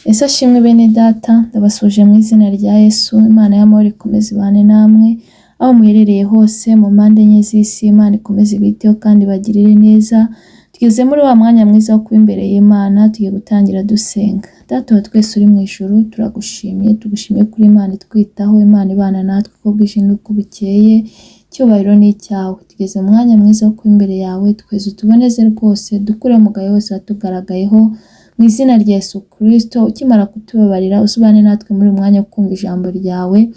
Ese ashimwe bene data, ndabasuje mu izina rya Yesu. Imana y'amahoro ikomeze ibane namwe aho muherereye hose mu mpande enye z'isi. Imana ikomeze ibiteho kandi bagirire neza. Tugeze muri wa mwanya mwiza wo kuba imbere y'Imana, tugiye gutangira dusenga. Data wa twese uri mu ijuru, turagushimiye, tugushimiye kuri Imana itwitaho, Imana ibana natwe uko bwije n'uko bukeye. Icyubahiro ni icyawe. Tugeze mu mwanya mwiza wo kuba imbere yawe, twese utuboneze rwose, dukure umugayo wose watugaragayeho. Mu izina rya Yesu Kristo, ukimara kutubabarira usubane natwe muri umwanya wo kumva ijambo ryawe.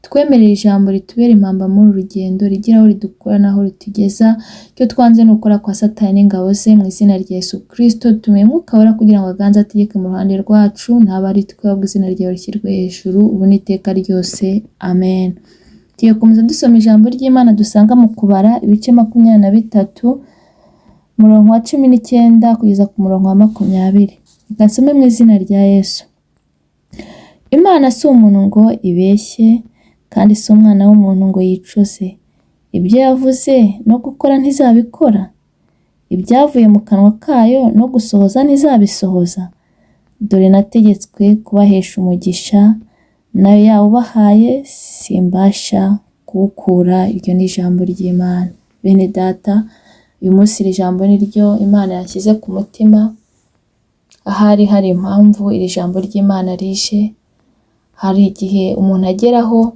Twemerere ijambo ritubere impamba muri urugendo, rigira aho ridukura naho ritugeza. Icyo twanze ni ukora kwa Satani n'ingabo ze. Mu izina rya Yesu Kristo, tumenye Mwuka Wera kugira ngo aganze ategeke mu ruhande rwacu, ntaba ari twe, ahubwo izina ryawe rishyirwe hejuru ubu n'iteka ryose. Amen. Tugiye gukomeza dusoma ijambo ry'Imana dusanga mu Kubara ibice 23 umurongo wa 19 kugeza ku murongo wa 20. Reka nsome mu izina rya Yesu. Imana si umuntu ngo ibeshye, kandi si umwana w'umuntu ngo yicuze. Ibyo yavuze no gukora ntizabikora? Ibyavuye mu kanwa kayo no gusohoza ntizabisohoza? Dore nategetswe kubahesha umugisha, nayo yawubahaye simbasha kuwukura. Iryo ni ijambo ry'Imana. Bene data, uyu munsi iri jambo ni ryo Imana yashyize ku mutima. Ahari hari impamvu iri jambo ry'Imana rije. Hari igihe umuntu ageraho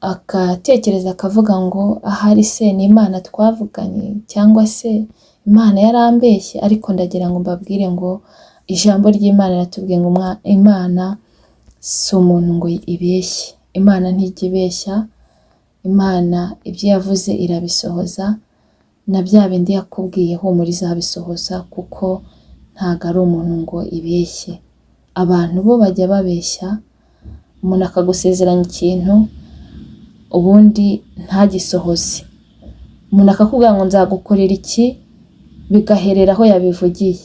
akatekereza akavuga ngo ahari se ni Imana twavuganye, cyangwa se Imana yarambeshye. Ariko ndagira ngo mbabwire ngo ijambo ry'Imana riratubwiye ngo Imana si umuntu ngo ibeshye. Imana ntijya ibeshya. Imana ibyo yavuze irabisohoza, na bya bindi yakubwiye humura izabisohoza, kuko ntago ari umuntu ngo ibeshye. Abantu bo bajya babeshya, umuntu akagusezeranya ikintu ubundi ntagisohoze. Umuntu akakubwira ngo nzagukorera iki, bigaherera aho yabivugiye.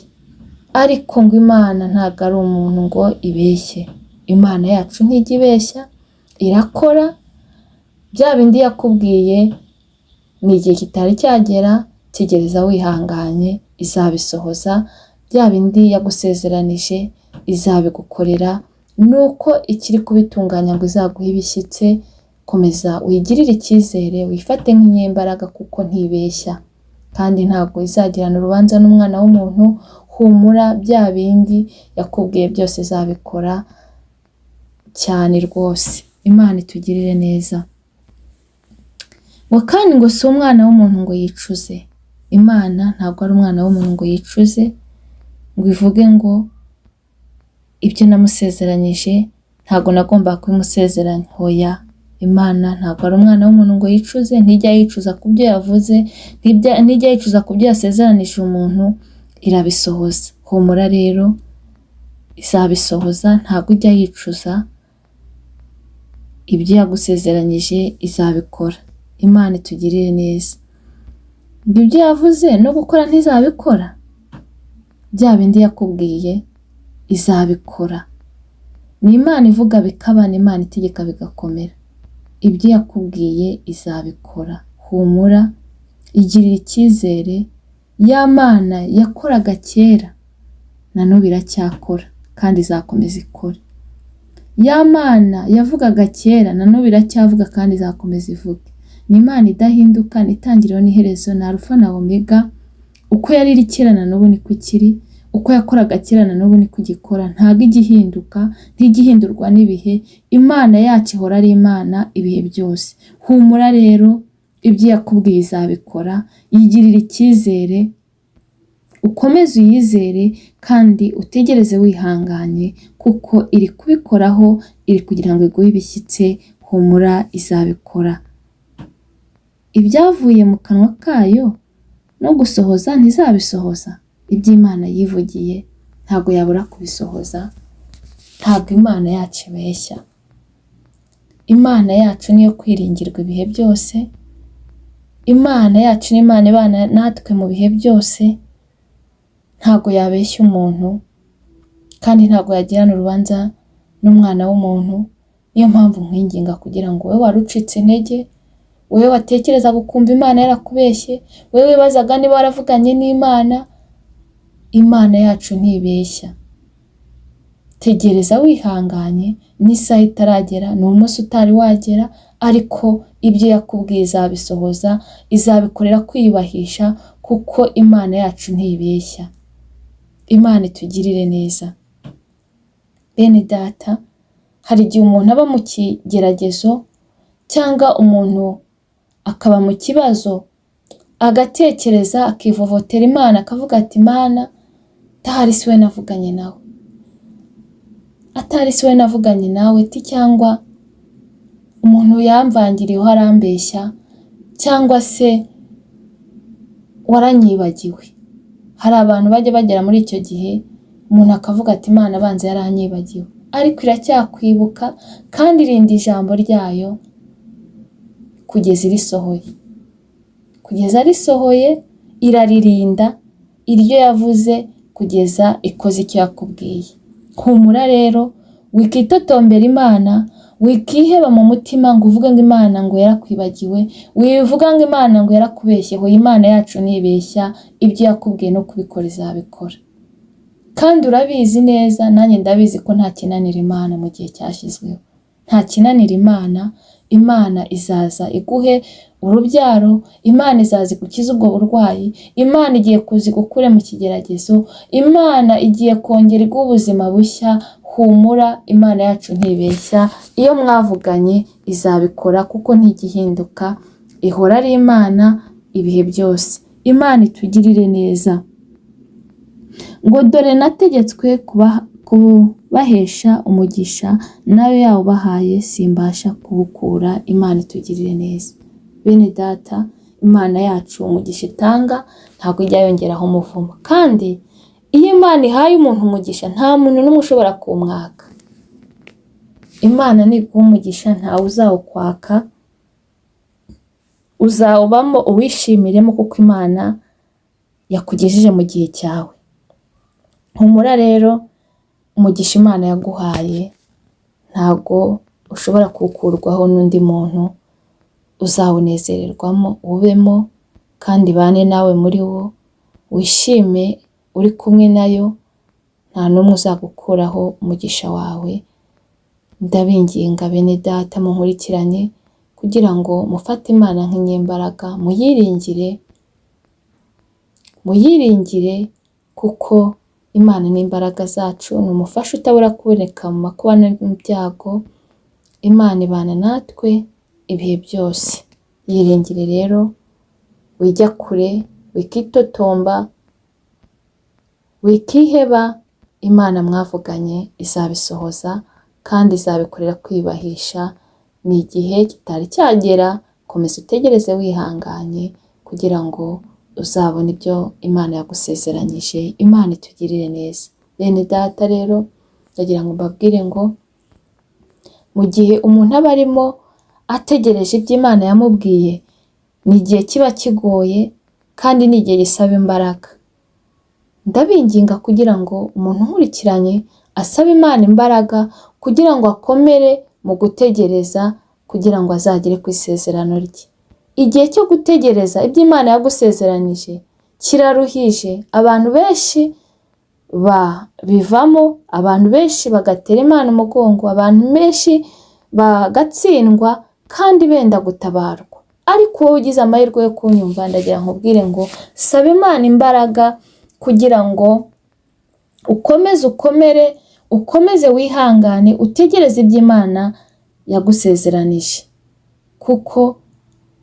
Ariko ngo Imana ntago ari umuntu ngo ibeshye. Imana yacu ntijya ibeshya, irakora. Bya bindi yakubwiye mu gihe kitari cyagera, tegereza wihanganye, izabisohoza. Bya bindi yagusezeranije izabigukorera. Nuko ikiri kubitunganya ngo izaguhe ibishyitse. Komeza wigirire icyizere, wifate nk'inyembaraga, kuko ntibeshya kandi ntabwo izagirana urubanza n'umwana w'umuntu. Humura, bya bindi yakubwiye byose izabikora cyane rwose. Imana itugirire neza. Ngo kandi ngo si umwana w'umuntu ngo yicuze. Imana ntabwo ari umwana w'umuntu ngo yicuze, ngo ivuge ngo ibyo namusezeranyije ntabwo nagomba kubimusezeranya. Hoya, Imana ntabwo ari umwana w'umuntu ngo yicuze. Ntijya yicuza ku byo yavuze, ntijya yicuza ku byo yasezeranije umuntu, irabisohoza. Humura rero, izabisohoza. Ntabwo ijya yicuza, ibyo yagusezeranyije izabikora. Imana itugirire neza. Ibyo yavuze no gukora ntizabikora? Bya bindi yakubwiye izabikora. Ni Imana ivuga bikaba, ni Imana itegeka bigakomera. Ibyo yakubwiye izabikora. Humura, igirira icyizere. Ya Mana yakoraga kera na n'ubu iracyakora kandi izakomeza ikora. Ya Mana yavugaga kera na n'ubu iracyavuga kandi izakomeza ivuge. Ni Imana idahinduka, ni itangiriro n'iherezo, ni Alpha na Omega. Uko yari iri kera na n'ubu niko ikiri, uko yakoraga kera na n'ubu niko igikora. Ntabwo igihinduka, ntigihindurwa n'ibihe. Imana yacu ihora ari Imana ibihe byose. Humura rero, ibyo yakubwiye izabikora. Yigirira icyizere, ukomeze uyizere kandi utegereze wihanganye, kuko iri kubikoraho, iri kugira ngo iguhe ibishyitse. Humura, izabikora. Ibyavuye mu kanwa kayo no gusohoza ntizabisohoza? Iby'Imana yivugiye ntabwo yabura kubisohoza. Ntabwo Imana yacu ibeshya. Imana yacu niyo kwiringirwa ibihe byose. Imana yacu ni Imana ibana natwe mu bihe byose. Ntabwo yabeshya umuntu, kandi ntabwo yagirana urubanza n'umwana w'umuntu. Niyo mpamvu nkwinginga kugira ngo wowe warucitse intege, wowe watekereza gukumva Imana yarakubeshye, wowe wibazaga niba waravuganye n'Imana, Imana yacu ntibeshya. tegereza wihanganye, n'isaha itaragera, ni umunsi utari wagera, ariko ibyo yakubwiye izabisohoza, izabikorera kwiyubahisha, kuko Imana yacu ntibeshya. Imana itugirire neza. Bene data, hari igihe umuntu aba mu kigeragezo cyangwa umuntu akaba mu kibazo, agatekereza akivovotera Imana, akavuga ati Imana, atari si we navuganye nawe, atari si we navuganye nawe ti, cyangwa umuntu yamvangiriyeho arambeshya, cyangwa se waranyibagiwe. Hari abantu bajya bagera muri icyo gihe umuntu akavuga ati Imana abanza yaranyibagiwe, ariko iracyakwibuka kandi irinda ijambo ryayo kugeza irisohoye. Kugeza risohoye iraririnda iryo yavuze kugeza ikoze icyo yakubwiye. Humura rero, wikitotombera Imana, wikiheba mu mutima ngo uvuge ngo Imana ngo yarakwibagiwe, wivuga ngo Imana ngo yarakubeshye. Hoya Imana yacu ntibeshya, ibyo yakubwiye no kubikora izabikora. Kandi urabizi neza, nanjye ndabizi ko nta kinanira Imana mu gihe cyashyizweho. Nta kinanira Imana. Imana izaza iguhe urubyaro, Imana izaza igukiza ubwo burwayi, Imana igiye kuza igukure mu kigeragezo, Imana igiye kongera iguha ubuzima bushya. Humura, Imana yacu ntibeshya, iyo mwavuganye izabikora, kuko ntigihinduka, ihora ari Imana ibihe byose. Imana itugirire neza. Ngo dore nategetswe kubahesha umugisha, nayo yawubahaye simbasha kuwukura. Imana itugirire neza. Bene data, Imana yacu umugisha itanga ntabwo ijya yongeraho umuvumo, kandi iyo Imana ihaye umuntu umugisha nta muntu n'umwe ushobora kuwumwaka. Imana niguha umugisha ntawe uzawukwaka, uzawubamo uwishimiremo, kuko Imana yakugejeje mu gihe cyawe. Humura rero, umugisha Imana yaguhaye ntabwo ushobora kuwukurwaho n'undi muntu. Uzawunezererwamo, ubemo, kandi bane nawe muri wo, wishime uri kumwe nayo, nta n'umwe uzagukuraho umugisha wawe. Ndabinginga bene data munkurikiranye, kugira ngo mufate Imana nk'inyembaraga, muyiringire, kuko Imana ni imbaraga zacu, ni umufasha utabura kuboneka mu makuba no mu byago. Imana ibana natwe ibihe byose. Yiringire rero, wijya kure, wikitotomba, wikiheba. Imana mwavuganye izabisohoza, kandi izabikorera kwiyubahisha. Ni igihe kitari cyagera, komeza utegereze wihanganye, kugira ngo uzabona ibyo Imana yagusezeranyije. Imana itugirire neza. Bene data rero, ndagira ngo mbabwire ngo mu gihe umuntu aba arimo ategereje ibyo Imana yamubwiye, ni igihe kiba kigoye, kandi ni igihe gisaba imbaraga. Ndabinginga kugira ngo umuntu nkurikiranye asabe Imana imbaraga, kugira ngo akomere mu gutegereza, kugira ngo azagere ku isezerano rye. Igihe cyo gutegereza ibyo Imana yagusezeranije kiraruhije. Abantu benshi bivamo, abantu benshi bagatera Imana umugongo, abantu benshi bagatsindwa kandi benda gutabarwa. Ariko wowe ugize amahirwe yo kunyumva, ndagira nkubwire ngo saba Imana imbaraga, kugira ngo ukomere, ukomeze wihangane, utegereze ibyo Imana yagusezeranije. Kuko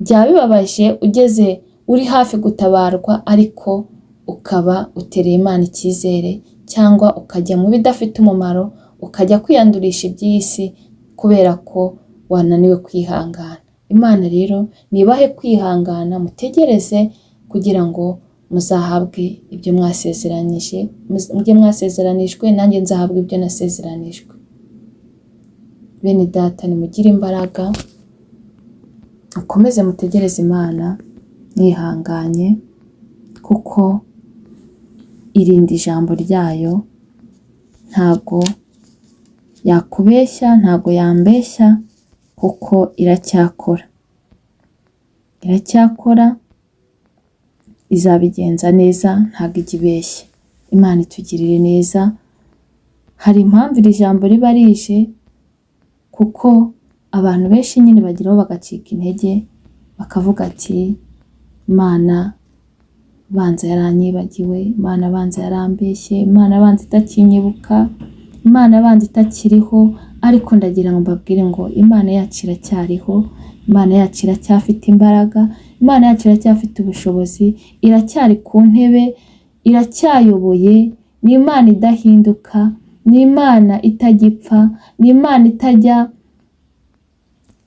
byaba bibabaje ugeze uri hafi gutabarwa, ariko ukaba utereye Imana icyizere, cyangwa ukajya mu bidafite umumaro, ukajya kwiyandurisha iby'isi kubera ko wananiwe kwihangana. Imana rero nibahe kwihangana, mutegereze, kugira ngo muzahabwe ibyo mwasezeranijwe, nanjye nzahabwe ibyo nasezeranijwe. Bene data, nimugire imbaraga, mukomeze mutegereze Imana mwihanganye, kuko irinda ijambo ryayo, ntago yakubeshya, ntago yambeshya, kuko iracyakora, izabigenza neza, ntago ijya ibeshya. Imana itugirire neza. hari impamvu iri jambo riba rije, kuko abantu benshi nyine bagiraho bagacika intege, bakavuga ati Imana banza yaranyibagiwe, Imana banza yarambeshye, Imana banza itakinyibuka, Imana banza itakiriho. Ariko ndagira ngo mbabwire ngo Imana yacu iracyariho, Imana yacu iracyafite imbaraga, Imana yacu iracyafite ubushobozi, iracyari ku ntebe, iracyayoboye. Ni Imana idahinduka, ni Imana itagipfa, ni Imana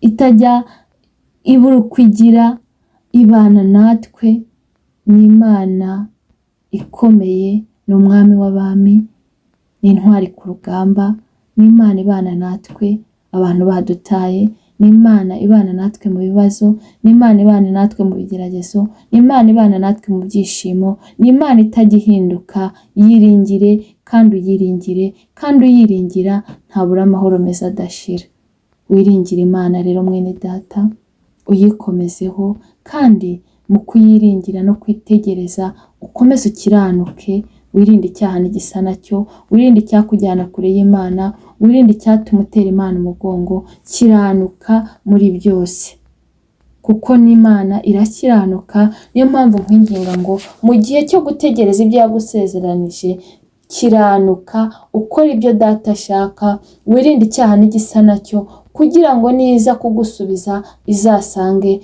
itajya ibura uko igira, ibana natwe. Ni Imana ikomeye, ni umwami w'abami, ni intwari ku rugamba. Ni Imana ibana natwe abantu badutaye, ni Imana ibana natwe mu bibazo, ni Imana ibana natwe mu bigeragezo, ni Imana ibana natwe mu byishimo, ni Imana itajya ihinduka. Yiringire kandi uyiringire, kandi uyiringira ntabura amahoro meza adashira. Wiringire Imana rero mwene data, uyikomezeho, kandi mu kuyiringira no kwitegereza ukomeze ukiranuke. Wirinde icyaha n'igisa nacyo, wirinde icyakujyana kure y'Imana, wirinde icyatuma utera Imana umugongo. Kiranuka muri byose, kuko n'Imana irakiranuka. Niyo mpamvu nkwinginga ngo mu gihe cyo gutegereza ibyo yagusezeranije, kiranuka, ukora ibyo Data ashaka, wirinde icyaha n'igisa nacyo, kugira ngo niza kugusubiza izasange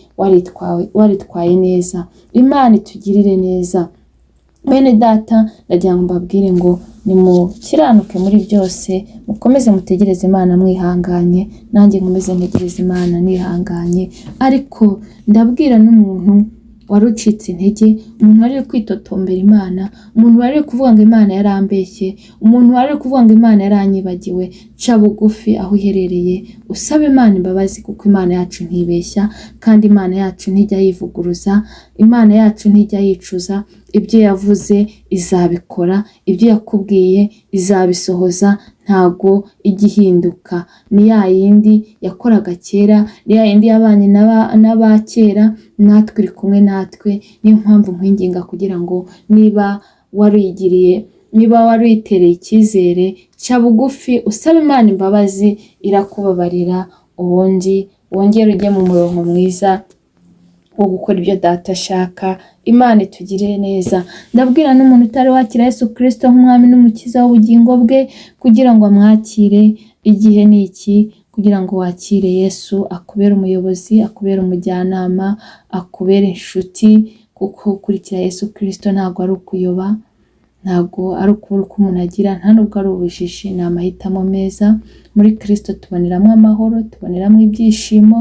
waritwaye neza. Imana itugirire neza. Bene data, ndagira ngo mbabwire ngo nimukiranuke muri byose, mukomeze mutegereze Imana mwihanganye, nanjye nkomeze ntegereze Imana nihanganye. Ariko ndabwira n'umuntu wari ucitse intege, umuntu wari kwitotombera Imana, umuntu wari kuvuga ngo Imana yarambeshye, umuntu wari kuvuga ngo Imana yaranyibagiwe, ca bugufi aho uherereye usaba Imana imbabazi, kuko Imana yacu ntibeshya, kandi Imana yacu ntijya yivuguruza, Imana yacu ntijya yicuza. Ibyo yavuze izabikora, ibyo yakubwiye izabisohoza, ntago igihinduka. Ni ya yindi yakoraga kera, ni ya yindi yabanye n'abakera, natwe iri kumwe natwe. Niyo mpamvu nkwinginga kugira ngo niba waritereye icyizere, ca bugufi usaba Imana imbabazi, irakubabarira, ubundi wongere ujye mu murongo mwiza wo gukora ibyo Data ashaka. Imana itugirire neza. Ndabwira n'umuntu utari wakira Yesu Kristo nk'umwami n'umukiza w'ubugingo bwe, kugira ngo amwakire. Igihe ni iki kugira ngo wakire Yesu, akubere umuyobozi, akubere umujyanama, akubere inshuti. Kuko ukurikira Yesu Kristo ntabwo ari ukuyoba, ntabwo ari ukubura uko umuntu agira, nta nubwo ari ubujiji. Ni amahitamo meza. Muri Kristo tuboneramo amahoro, tuboneramo ibyishimo,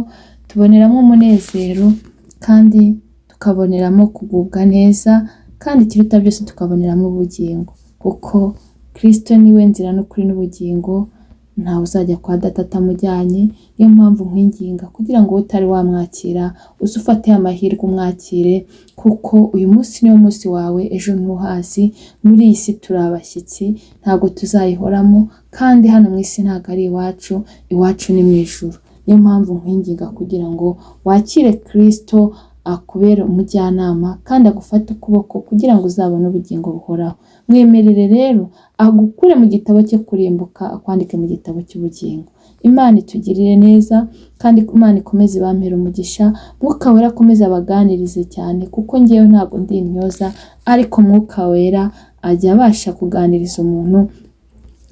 tuboneramo umunezero, kandi tukaboneramo kugubwa neza, kandi ikiruta byose tukaboneramo ubugingo. Kuko Kristo niwe nzira n'ukuri n'ubugingo, ntawe uzajya kwa Data atamujyanye. Niyo mpamvu nkwinginga kugira ngo utari wamwakira uze ufate amahirwe umwakire, kuko uyu munsi niwo munsi wawe, ejo ntuhazi. Muri iyi si turi abashyitsi, ntabwo tuzayihoramo, kandi hano mu isi ntabwo ari iwacu, iwacu ni mu ijuru. Niyo mpamvu nkwinginga kugira ngo wakire Kristo, akubere umujyanama, kandi agufate ukuboko kugira ngo uzabone ubugingo buhoraho. Mwemerere rero agukure mu gitabo cyo kurimbuka, akwandike mu gitabo cy'ubugingo. Imana itugirire neza, kandi Imana ikomeze ibampere umugisha. Mwuka Wera akomeze abaganirize cyane, kuko ngewe ntabwo ndi intyoza, ariko Mwuka Wera ajya abasha kuganiriza umuntu,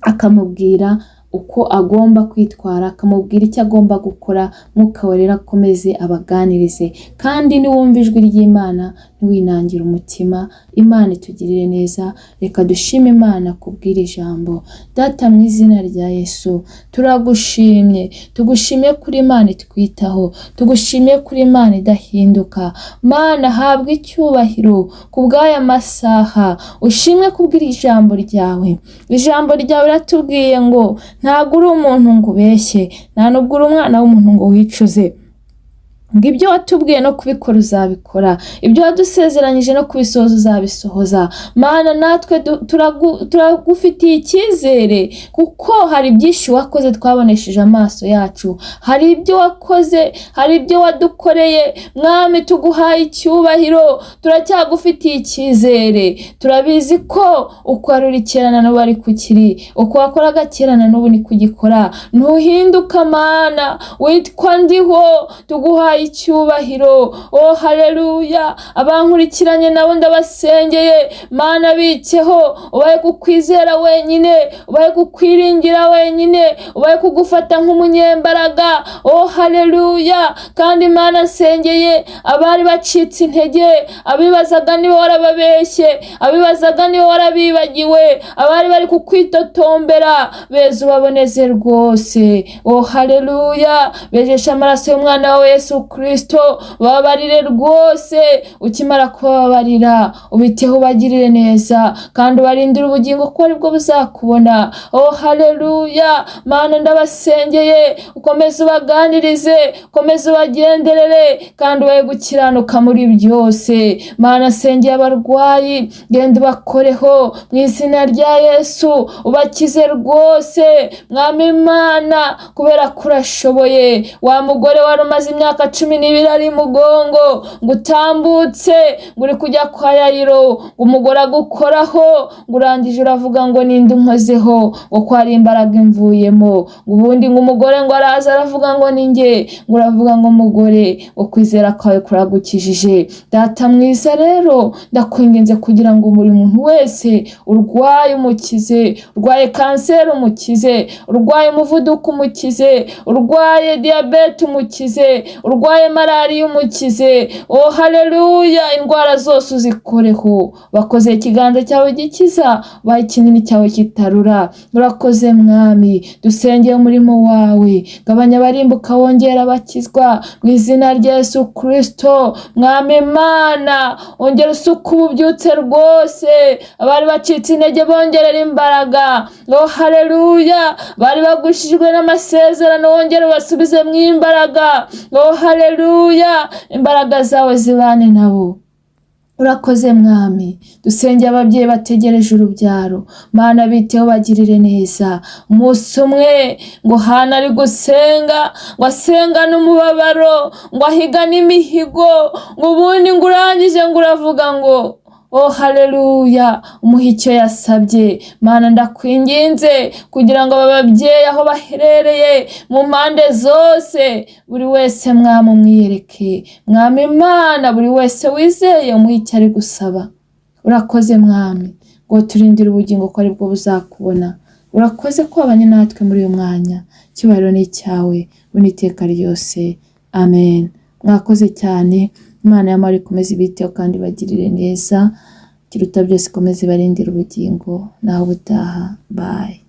akamubwira uko agomba kwitwara, akamubwira icyo agomba gukora. Mwuka Wera akomeze abaganirize, kandi niwumva ijwi ry'Imana ntiwinangire umutima. Imana itugirire neza. Reka dushime Imana kubwira ijambo. Data, mu izina rya Yesu turagushimye, tugushimiye kuri Imana itwitaho, tugushimiye kuri Imana idahinduka. Mana, habwa icyubahiro kubw'aya masaha, ushimwe kubwira ijambo ryawe. Ijambo ryawe ratubwiye ngo ntabwo uri umuntu ngo ubeshye, nta nubwo uri umwana w'umuntu ngo wicuze. ngo ibyo watubwiye no kubikora uzabikora, ibyo wadusezeranyije no kubisohoza uzabisohoza. Mana natwe turagufitiye icyizere kuko hari byinshi wakoze twabonesheje amaso yacu, hari ibyo wakoze, hari ibyo wadukoreye. Mwami tuguhaye icyubahiro, turacyagufitiye icyizere. Turabizi ko uko wari kera na n'ubu ari kukiri, uko wakoraga kera na n'ubu ni kugikora. Ntuhinduka Mana, witwa ndiho, tuguhaye icyubahiro. Oh haleluya. Abankurikiranye nabo ndabasengeye, Mana bitseho, ubaye kukwizera wenyine, ubaye kukwiringira wenyine, ubaye kugufata nk'umunyembaraga. Oh haleluya. Kandi Mana nsengeye abari bacitse intege, abibazaga niba warababeshye, abibazaga niba warabibagiwe, abari bari kukwitotombera, beza ubaboneze rwose. Oh haleluya. Bejesha amaraso y'umwana wawe Yesu Kristo, babarire rwose. Ukimara kubabarira ubiteho ubagirire neza, kandi ubarindire ubugingo ko aribwo buzakubona. Oh haleluya. Mana ndabasengeye, ukomeze ubaganirize, ukomeze ubagenderere, kandi ubaye gukiranuka muri byose. Mana nsengeye abarwayi, genda ubakoreho mu izina rya Yesu, ubakize rwose. Mwami Mana kubera ko urashoboye. Wa mugore wari umaze imyaka 12 ari mugongo, ngo utambutse, ngo uri kujya kwa Yayiro, umugore agukoraho, ngo urangije uravuga ngo ninde unkozeho, ngo ko ari imbaraga imvuyemo. Ubundi ngo umugore ngo araza aravuga ngo ninjye, ngo uravuga ngo umugore, ukwizera kwawe kuragukijije. Data mwiza rero ndakwinginze kugira ngo buri muntu wese urwaye umukize, urwaye kanseri umukize, urwaye umuvuduko umukize, urwaye diabete umukize, urwaye malariya umukize. Oh haleluya. Indwara zose uzikoreho, bakoze ikiganza cyawe gikiza, baye kinini cyawe kitarura. Urakoze Mwami, dusengeye umurimo wawe, gabanya barimbuka wongera abakizwa mu izina rya Yesu Kristo. Mwami Mana ongera usuka ububyutse rwose, abari bacitse intege bongerera imbaraga. Oh haleluya. Bari bagushijwe n'amasezerano wongera ubasubize mu imbaraga. Oh haleluya. Imbaraga zawe zibane nabo. Urakoze Mwami. Dusengeye ababyeyi bategereje urubyaro, Mana biteho bagirire neza. Umunsi umwe ngo Hana ari gusenga, ngo asenga n'umubabaro, ngo ahiga n'imihigo, ngo ubundi ngo urangije ngo uravuga ngo oh haleluya, umuha icyo yasabye. Mana ndakwinginze kugira ngo ababyeyi aho baherereye mu mpande zose, buri wese Mwami umwiyereke. Mwami Mana buri wese wizeye umuha icyo ari gusaba. Urakoze Mwami, ngo turindire ubugingo ko aribwo buzakubona. Urakoze ko wabanye natwe muri uyu mwanya. Icyubahiro ni icyawe uniteka ryose. Amen. Mwakoze cyane. Imana y'amahoro ikomeze ibiteho kandi bagirire neza, kiruta byose ikomeze barindira ubugingo. Naho ubutaha. Bye.